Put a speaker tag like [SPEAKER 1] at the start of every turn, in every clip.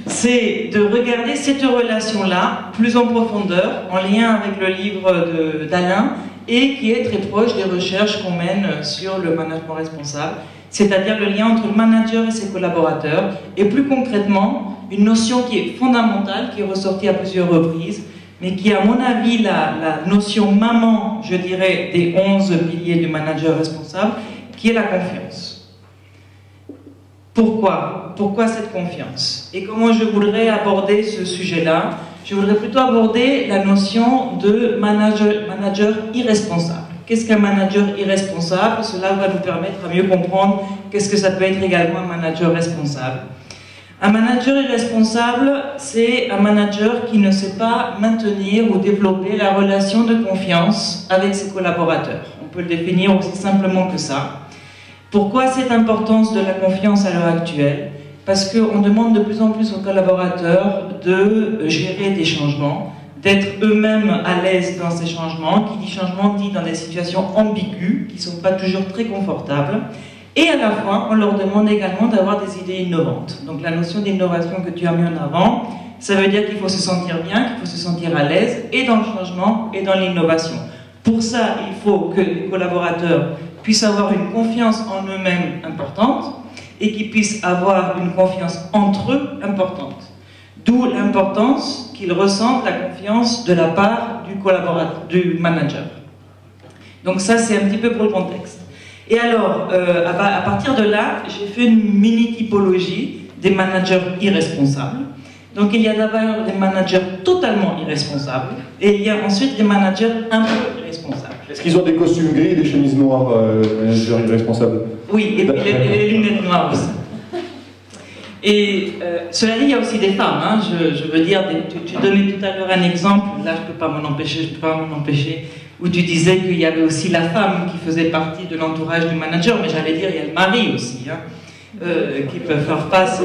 [SPEAKER 1] C'est de regarder cette relation-là plus en profondeur, en lien avec le livre d'Alain, et qui est très proche des recherches qu'on mène sur le management responsable, c'est-à-dire le lien entre le manager et ses collaborateurs, et plus concrètement, une notion qui est fondamentale, qui est ressortie à plusieurs reprises, mais qui est à mon avis la notion maman, je dirais, des 11 piliers du manager responsable, qui est la confiance. Pourquoi? Pourquoi cette confiance? Et comment je voudrais aborder ce sujet-là? Je voudrais plutôt aborder la notion de manager irresponsable. Qu'est-ce qu'un manager irresponsable? Cela va nous permettre à mieux comprendre qu'est-ce que ça peut être également un manager responsable. Un manager irresponsable, c'est un manager qui ne sait pas maintenir ou développer la relation de confiance avec ses collaborateurs. On peut le définir aussi simplement que ça. Pourquoi cette importance de la confiance à l'heure actuelle? Parce qu'on demande de plus en plus aux collaborateurs de gérer des changements, d'être eux-mêmes à l'aise dans ces changements. Qui dit changement dit dans des situations ambiguës, qui ne sont pas toujours très confortables. Et à la fois, on leur demande également d'avoir des idées innovantes. Donc la notion d'innovation que tu as mis en avant, ça veut dire qu'il faut se sentir bien, qu'il faut se sentir à l'aise, et dans le changement, et dans l'innovation. Pour ça, il faut que les collaborateurs puissent avoir une confiance en eux-mêmes importante, et qu'ils puissent avoir une confiance entre eux importante. D'où l'importance qu'ils ressentent la confiance de la part du collaborateur, du manager. Donc ça, c'est un petit peu pour le contexte. Et alors, à partir de là, j'ai fait une mini-typologie des managers irresponsables. Donc il y a d'abord des managers totalement irresponsables, et il y a ensuite des managers un peu irresponsables.
[SPEAKER 2] Est-ce qu'ils ont des costumes gris et des chemises noires, managers irresponsables?
[SPEAKER 1] Oui, et puis les lunettes noires aussi. Et cela dit, il y a aussi des femmes, hein, je veux dire, tu donnais tout à l'heure un exemple, là je ne peux pas m'en empêcher, où tu disais qu'il y avait aussi la femme qui faisait partie de l'entourage du manager, mais j'allais dire, il y a le mari aussi, hein, qui peut faire face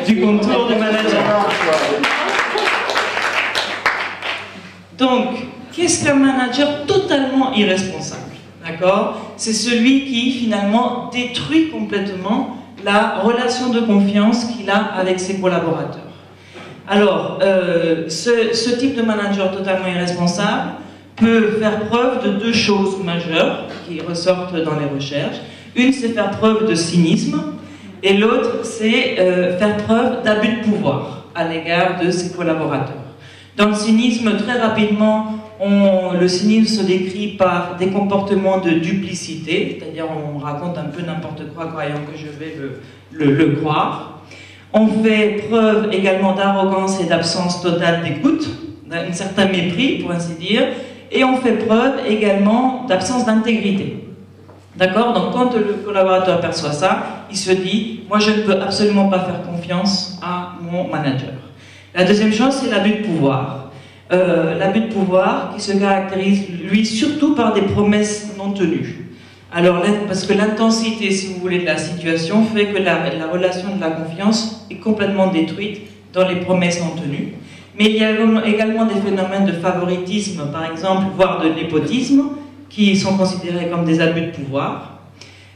[SPEAKER 1] du contour du manager. Donc, qu'est-ce qu'un manager totalement irresponsable? D'accord? C'est celui qui, finalement, détruit complètement la relation de confiance qu'il a avec ses collaborateurs. Alors, ce type de manager totalement irresponsable peut faire preuve de deux choses majeures qui ressortent dans les recherches. Une, c'est faire preuve de cynisme, et l'autre, c'est faire preuve d'abus de pouvoir à l'égard de ses collaborateurs. Dans le cynisme, très rapidement, le cynisme se décrit par des comportements de duplicité, c'est-à-dire on raconte un peu n'importe quoi croyant que je vais le croire. On fait preuve également d'arrogance et d'absence totale d'écoute, d'un certain mépris pour ainsi dire, et on fait preuve également d'absence d'intégrité. D'accord? Donc quand le collaborateur perçoit ça, il se dit « moi je ne peux absolument pas faire confiance à mon manager ». La deuxième chose, c'est l'abus de pouvoir. L'abus de pouvoir qui se caractérise, lui, surtout par des promesses non tenues. Alors, parce que l'intensité, si vous voulez, de la situation fait que la relation de la confiance est complètement détruite dans les promesses non tenues. Mais il y a également des phénomènes de favoritisme, par exemple, voire de népotisme, qui sont considérés comme des abus de pouvoir.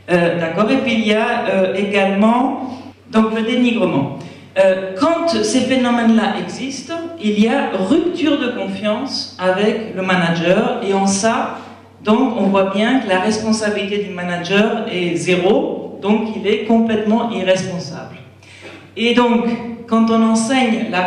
[SPEAKER 1] D'accord? Et puis il y a également donc, le dénigrement. Quand ces phénomènes-là existent, il y a rupture de confiance avec le manager, et en ça, donc, on voit bien que la responsabilité du manager est zéro, donc il est complètement irresponsable. Et donc, quand on enseigne la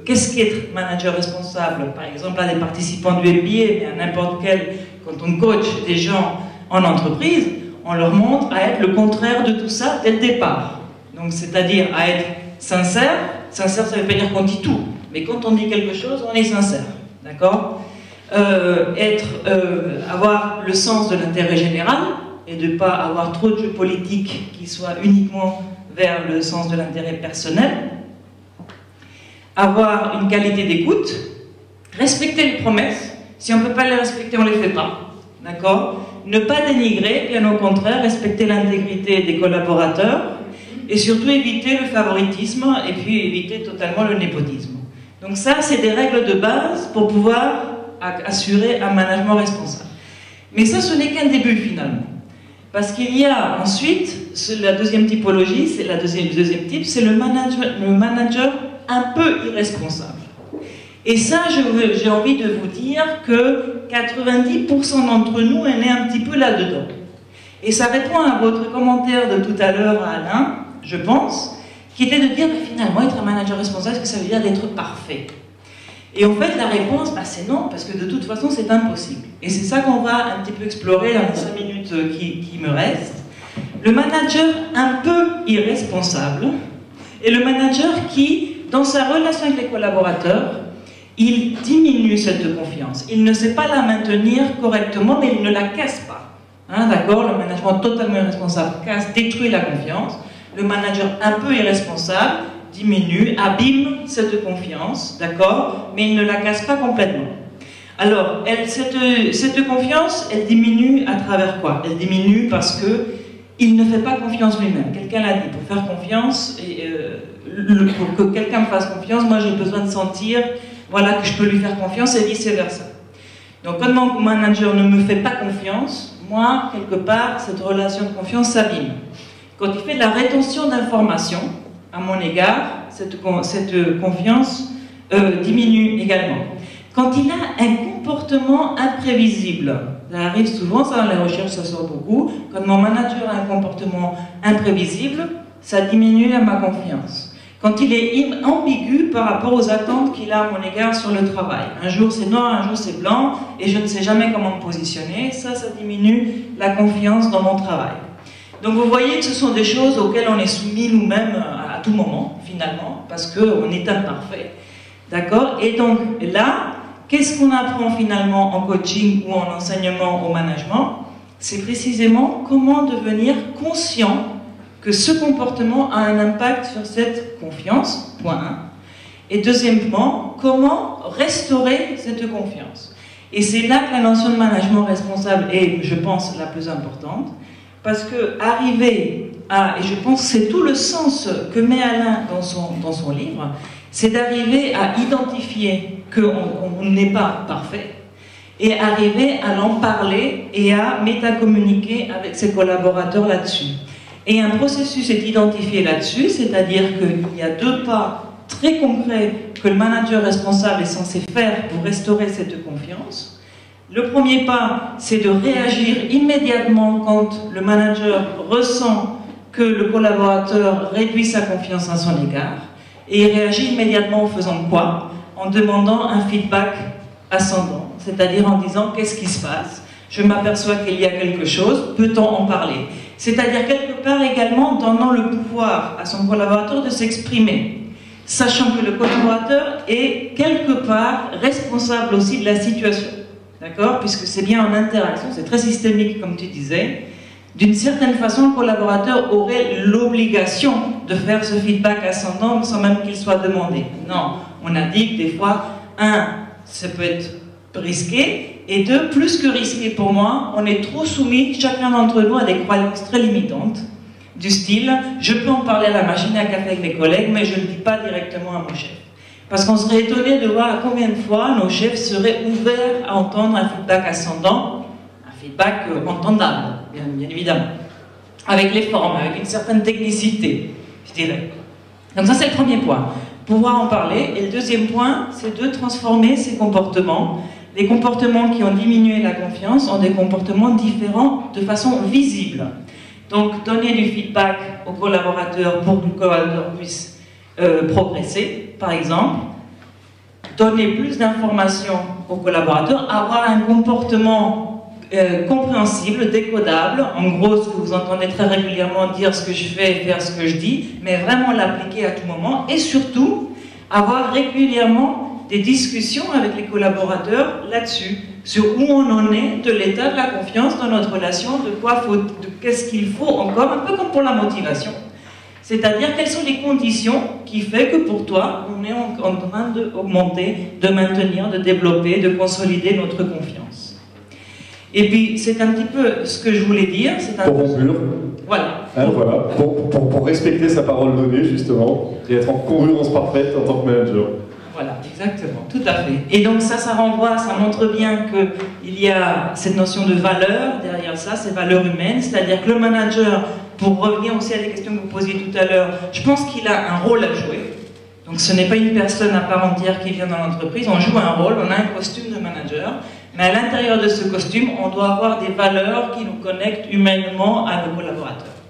[SPEAKER 1] qu'est-ce qu'être manager responsable, par exemple à des participants du MBA, mais à n'importe quel, quand on coach des gens en entreprise, on leur montre à être le contraire de tout ça dès le départ. Donc, c'est-à-dire à être sincère. Sincère, ça ne veut pas dire qu'on dit tout, mais quand on dit quelque chose, on est sincère. D'accord? Avoir le sens de l'intérêt général et de ne pas avoir trop de jeux politiques qui soient uniquement vers le sens de l'intérêt personnel. Avoir une qualité d'écoute. Respecter les promesses. Si on ne peut pas les respecter, on ne les fait pas. D'accord? Ne pas dénigrer, bien au contraire, respecter l'intégrité des collaborateurs. Et surtout éviter le favoritisme et puis éviter totalement le népotisme. Donc ça, c'est des règles de base pour pouvoir assurer un management responsable. Mais ça, ce n'est qu'un début finalement. Parce qu'il y a ensuite, la deuxième typologie, c'est le deuxième type, c'est le manager un peu irresponsable. Et ça, j'ai envie de vous dire que 90% d'entre nous est né un petit peu là-dedans. Et ça répond à votre commentaire de tout à l'heure à Alain, je pense, qui était de dire, finalement, être un manager responsable, est-ce que ça veut dire d'être parfait? Et en fait, la réponse, c'est non, parce que de toute façon, c'est impossible. Et c'est ça qu'on va un petit peu explorer dans les 5 minutes qui me restent. Le manager un peu irresponsable est le manager qui, dans sa relation avec les collaborateurs, il diminue cette confiance. Il ne sait pas la maintenir correctement, mais il ne la casse pas. Hein, d'accord? Le management totalement irresponsable détruit la confiance. Le manager un peu irresponsable diminue, abîme cette confiance, d'accord? Mais il ne la casse pas complètement. Alors, cette confiance, elle diminue à travers quoi? Elle diminue parce que il ne fait pas confiance lui-même. Quelqu'un l'a dit, pour faire confiance, pour que quelqu'un me fasse confiance, moi j'ai besoin de sentir, voilà, que je peux lui faire confiance et vice-versa. Donc quand mon manager ne me fait pas confiance, moi, quelque part, cette relation de confiance s'abîme. Quand il fait de la rétention d'informations à mon égard, cette confiance diminue également. Quand il a un comportement imprévisible, ça arrive souvent, ça dans les recherches, ça sort beaucoup, quand mon manager a un comportement imprévisible, ça diminue à ma confiance. Quand il est ambigu par rapport aux attentes qu'il a à mon égard sur le travail. Un jour c'est noir, un jour c'est blanc, et je ne sais jamais comment me positionner, ça diminue la confiance dans mon travail. Donc vous voyez que ce sont des choses auxquelles on est soumis nous-mêmes à tout moment, finalement, parce qu'on est imparfait. D'accord? Et donc là, qu'est-ce qu'on apprend finalement en coaching ou en enseignement au management? C'est précisément comment devenir conscient que ce comportement a un impact sur cette confiance, point 1. Et deuxièmement, comment restaurer cette confiance? Et c'est là que la notion de management responsable est, je pense, la plus importante, parce que arriver à, et je pense que c'est tout le sens que met Alain dans son livre, c'est d'arriver à identifier qu'on n'est pas parfait, et arriver à l'en parler et à métacommuniquer avec ses collaborateurs là-dessus. Et un processus est identifié là-dessus, c'est-à-dire qu'il y a 2 pas très concrets que le manager responsable est censé faire pour restaurer cette confiance. Le premier pas, c'est de réagir immédiatement quand le manager ressent que le collaborateur réduit sa confiance à son égard. Et il réagit immédiatement en faisant quoi? En demandant un feedback ascendant, c'est-à-dire en disant qu'est-ce qui se passe? Je m'aperçois qu'il y a quelque chose, peut-on en parler? C'est-à-dire quelque part également donnant le pouvoir à son collaborateur de s'exprimer, sachant que le collaborateur est quelque part responsable aussi de la situation, d'accord? Puisque c'est bien en interaction, c'est très systémique comme tu disais. D'une certaine façon, le collaborateur aurait l'obligation de faire ce feedback ascendant sans même qu'il soit demandé. Non, on a dit que des fois, 1, ça peut être risqué, et 2, plus que risqué pour moi, on est trop soumis, chacun d'entre nous, à des croyances très limitantes, du style, je peux en parler à la machine à café avec mes collègues, mais je ne le dis pas directement à mon chef. Parce qu'on serait étonné de voir à combien de fois nos chefs seraient ouverts à entendre un feedback ascendant, un feedback entendable, bien évidemment, avec les formes, avec une certaine technicité, je dirais. Donc ça c'est le premier point, pouvoir en parler. Et le deuxième point, c'est de transformer ces comportements. Les comportements qui ont diminué la confiance ont des comportements différents de façon visible. Donc donner du feedback aux collaborateurs pour que le collaborateur puisse progresser, par exemple. Donner plus d'informations aux collaborateurs, avoir un comportement compréhensible, décodable, en gros ce que vous entendez très régulièrement, dire ce que je fais et faire ce que je dis, mais vraiment l'appliquer à tout moment, et surtout avoir régulièrement des discussions avec les collaborateurs là-dessus, sur où on en est de l'état de la confiance dans notre relation, qu'est-ce qu'il faut encore, un peu comme pour la motivation. C'est-à-dire quelles sont les conditions qui font que pour toi, on est en train d'augmenter, de maintenir, de développer, de consolider notre confiance. Et puis, c'est un petit peu ce que je voulais dire.
[SPEAKER 2] Pour conclure,
[SPEAKER 1] voilà.
[SPEAKER 2] Hein, voilà. Pour respecter sa parole donnée, justement, et être en congruence parfaite en tant que manager.
[SPEAKER 1] Voilà, exactement, tout à fait. Et donc ça renvoie, ça montre bien qu'il y a cette notion de valeur derrière ça, ces valeurs humaines, c'est-à-dire que le manager, pour revenir aussi à des questions que vous posiez tout à l'heure, je pense qu'il a un rôle à jouer. Donc ce n'est pas une personne à part entière qui vient dans l'entreprise, on joue un rôle, on a un costume de manager, mais à l'intérieur de ce costume, on doit avoir des valeurs qui nous connectent humainement à nos collaborateurs.